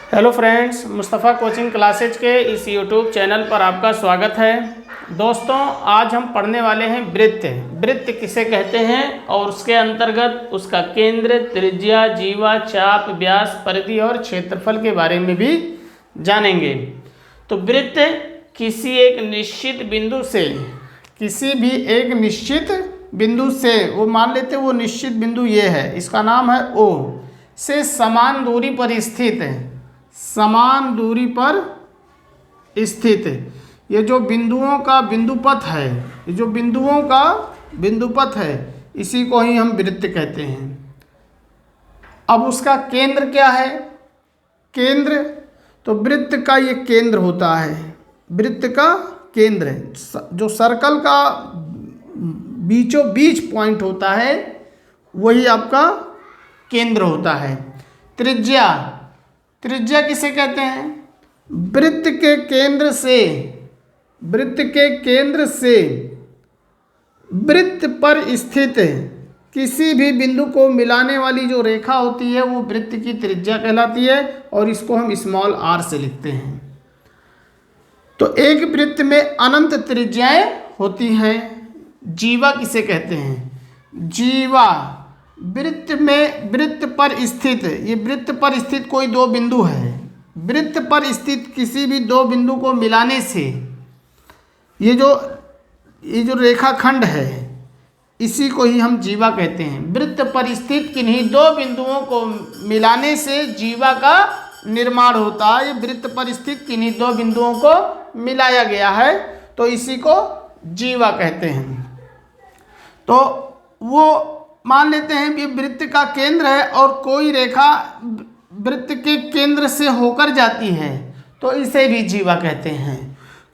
Hello friends, Mustafa coaching classes के इस YouTube channel पर आपका स्वागत है। दोस्तों, आज हम पढ़ने वाले हैं वृत्त। वृत्त किसे कहते हैं और उसके अंतर्गत उसका केंद्र, त्रिज्या, जीवा, चाप, व्यास, परिधि और क्षेत्रफल के बारे में भी जानेंगे। तो वृत्त किसी एक निश्चित बिंदु से वो मान लेते वो निश्चित बिंदु ये है, इसका नाम है ओ, से समान दूरी पर स्थित है। समान दूरी पर स्थित ये जो बिंदुओं का बिंदुपथ है, ये जो बिंदुओं का बिंदुपथ है, इसी को ही हम वृत्त कहते हैं। अब उसका केंद्र क्या है? केंद्र तो वृत्त का ये केंद्र होता है। वृत्त का केंद्र है जो सर्कल का बीचों बीच पॉइंट होता है, वही आपका केंद्र होता है। त्रिज्या, त्रिज्या किसे कहते हैं? वृत्त के केंद्र से वृत्त पर स्थित किसी भी बिंदु को मिलाने वाली जो रेखा होती है वो वृत्त की त्रिज्या कहलाती है, और इसको हम स्मॉल r से लिखते हैं। तो एक वृत्त में अनंत त्रिज्याएं होती हैं। जीवा किसे कहते हैं? जीवा वृत्त पर स्थित, ये वृत्त पर स्थित कोई दो बिंदु है। वृत्त पर स्थित किसी भी दो बिंदु को मिलाने से ये जो रेखाखंड है, इसी को ही हम जीवा कहते हैं। वृत्त पर स्थित किन्हीं दो बिंदुओं को मिलाने से जीवा का निर्माण होता है। ये वृत्त पर स्थित किन्हीं दो बिंदुओं को मिलाया गया है, तो इसी को जीवा कहते हैं। तो वो मान लेते हैं कि वृत्त का केंद्र है और कोई रेखा वृत्त के केंद्र से होकर जाती है, तो इसे भी जीवा कहते हैं।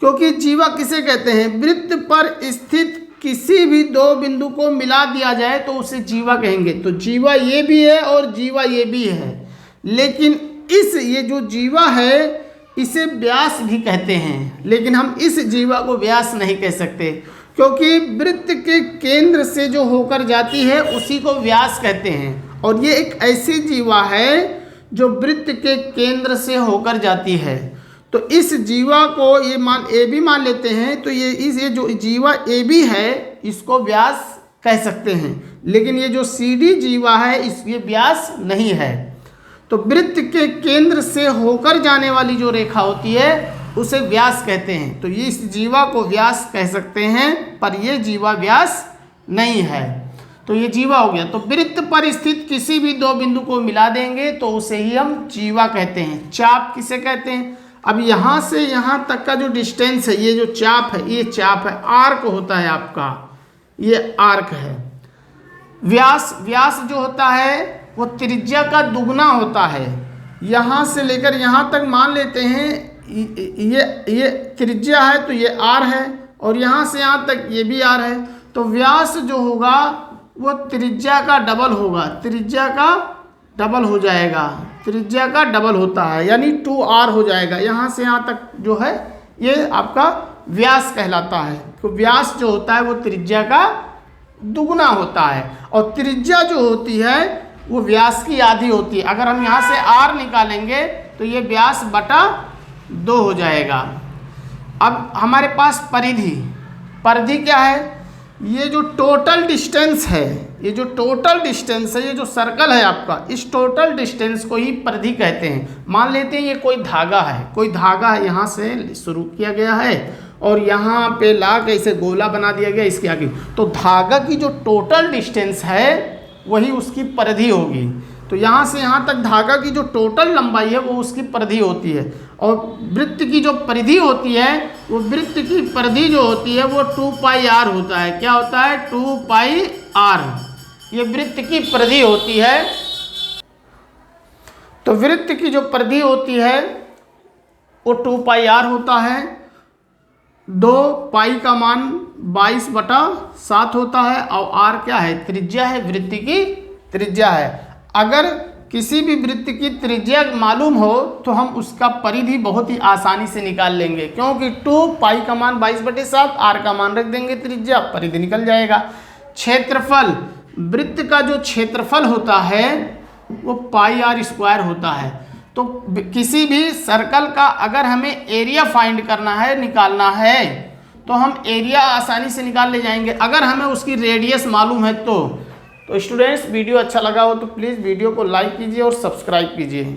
क्योंकि जीवा किसे कहते हैं? वृत्त पर स्थित किसी भी दो बिंदु को मिला दिया जाए तो उसे जीवा कहेंगे। तो जीवा ये भी है और जीवा ये भी है, लेकिन ये जो जीवा है इसे व्यास भी कहते हैं, लेकिन हम इस जीवा को व्यास नहीं कह सकते, क्योंकि वृत्त के केंद्र से जो होकर जाती है उसी को व्यास कहते हैं। और ये एक ऐसी जीवा है जो वृत्त के केंद्र से होकर जाती है। तो इस जीवा को ए भी मान लेते हैं, तो ये जो जीवा ए भी है इसको व्यास कह सकते हैं, लेकिन ये जो सी डी जीवा है ये व्यास नहीं है। तो वृत्त के केंद्र से होकर जाने वाली जो रेखा होती है उसे व्यास कहते हैं। तो ये इस जीवा को व्यास कह सकते हैं, पर ये जीवा व्यास नहीं है। तो ये जीवा हो गया। तो वृत्त पर स्थित किसी भी दो बिंदु को मिला देंगे तो उसे ही हम जीवा कहते हैं। चाप किसे कहते हैं? अब यहाँ से यहाँ तक का जो डिस्टेंस है, ये जो चाप है, ये चाप है। आर्क होता है आपका, ये आर्क है। व्यास जो होता है वो त्रिज्या का दुगना होता है। यहाँ से लेकर यहाँ तक मान लेते हैं ये त्रिज्या है, तो ये r है, और यहाँ से यहाँ तक ये भी r है। तो व्यास जो होगा वो त्रिज्या का डबल होगा, त्रिज्या का डबल हो जाएगा। त्रिज्या का डबल होता है, यानी 2r हो जाएगा। यहाँ से यहाँ तक जो है ये आपका व्यास कहलाता है। तो व्यास जो होता है वो त्रिज्या का दुगना होता है, और त्रिज्या जो होती है वो व्यास की आधी होती है। अगर हम यहाँ से r निकालेंगे तो ये व्यास बटा 2 हो जाएगा। अब हमारे पास परिधि क्या है? ये जो टोटल डिस्टेंस है, ये जो सर्कल है आपका, इस टोटल डिस्टेंस को ही परिधि कहते हैं। मान लेते हैं ये कोई धागा है, यहाँ से शुरू किया गया है और यहाँ पे ला के इसे गोला बना दिया गया इसके आगे। तो धागा की जो टोटल डिस्टेंस है वही उसकी परिधि होगी। तो यहाँ से यहाँ तक धागा की जो टोटल लंबाई है वो उसकी परिधि होती है। और वृत्त की जो परिधि होती है, वो वृत्त की परिधि जो होती है वो 2 पाई r होता है। क्या होता है? 2 पाई r, ये वृत्त की परिधि होती है। तो वृत्त की जो परिधि होती है वो 2 पाई r होता है। 2 पाई का मान 22/7 होता है, और r क्या है? त्रिज्या है, वृत्त की त्रिज्या है। अगर किसी भी वृत्त की त्रिज्या मालूम हो तो हम उसका परिधि बहुत ही आसानी से निकाल लेंगे, क्योंकि 2 पाई का मान 22/7, r का मान रख देंगे त्रिज्या, परिधि निकल जाएगा। क्षेत्रफल, वृत्त का जो क्षेत्रफल होता है वो पाई r स्क्वायर होता है। तो किसी भी सर्कल का अगर हमें एरिया फाइंड करना है, निकालना है, तो हम एरिया आसानी से निकाल ले जाएंगे अगर हमें उसकी रेडियस मालूम है तो स्टूडेंट्स, वीडियो अच्छा लगा हो तो प्लीज़ वीडियो को लाइक कीजिए और सब्सक्राइब कीजिए।